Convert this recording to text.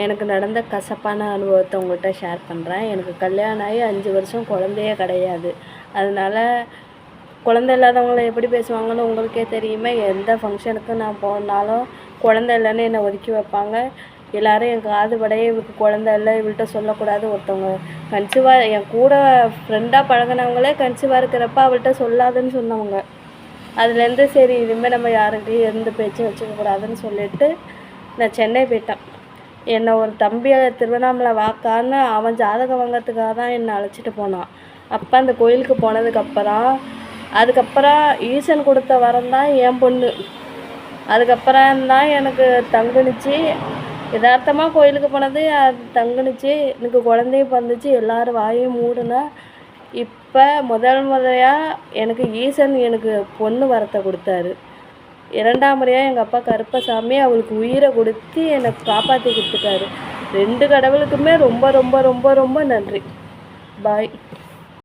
எனக்கு நடந்த கசப்பான அனுபவத்தை உங்கள்கிட்ட ஷேர் பண்ணுறேன். எனக்கு கல்யாணம் ஆகி 5 வருஷம் குழந்தையே கிடையாது. அதனால் குழந்தை இல்லாதவங்கள எப்படி பேசுவாங்கன்னு உங்களுக்கே தெரியுமே. எந்த ஃபங்க்ஷனுக்கு நான் போனாலும் குழந்தை இல்லைன்னு என்னை ஒதுக்கி வைப்பாங்க. எல்லோரும் என் காது படையே இவளுக்கு குழந்தை இல்லை, இவள்கிட்ட சொல்லக்கூடாது. ஒருத்தவங்க கன்சீவாக என் கூட ஃப்ரெண்டாக பழகினவங்களே கன்சீவாக இருக்கிறப்ப அவள்கிட்ட சொல்லாதுன்னு சொன்னவங்க. அதுலேருந்து சரி இனிமேல் நம்ம யாருக்கிட்டையும் எந்த பேச்சும் வச்சுக்கக்கூடாதுன்னு சொல்லிவிட்டு நான் சென்னை போயிட்டேன். என்னை ஒரு தம்பியை திருவண்ணாமலை வாக்கான்னு அவன் ஜாதகம் வாங்கிறதுக்காக தான் என்னை அழைச்சிட்டு போனான். அப்போ அந்த கோயிலுக்கு அதுக்கப்புறம் ஈசன் கொடுத்த வரம் தான் என் பொண்ணு. அதுக்கப்புறம் தான் எனக்கு தங்குனுச்சு. யதார்த்தமாக கோயிலுக்கு போனது அது தங்குனுச்சு. எனக்கு குழந்தையும் பிறந்துச்சு. எல்லோரும் வாயும் மூடுனா. இப்போ முறையாக எனக்கு ஈசன் எனக்கு பொண்ணு வரத்தை கொடுத்தாரு. 2ஆம் முறையாக எங்கள் அப்பா கருப்பசாமி அவளுக்கு உயிரை கொடுத்து என்னை காப்பாற்றி கொடுத்துட்டாரு. 2 கடவுளுக்குமே ரொம்ப ரொம்ப ரொம்ப ரொம்ப நன்றி. பாய்.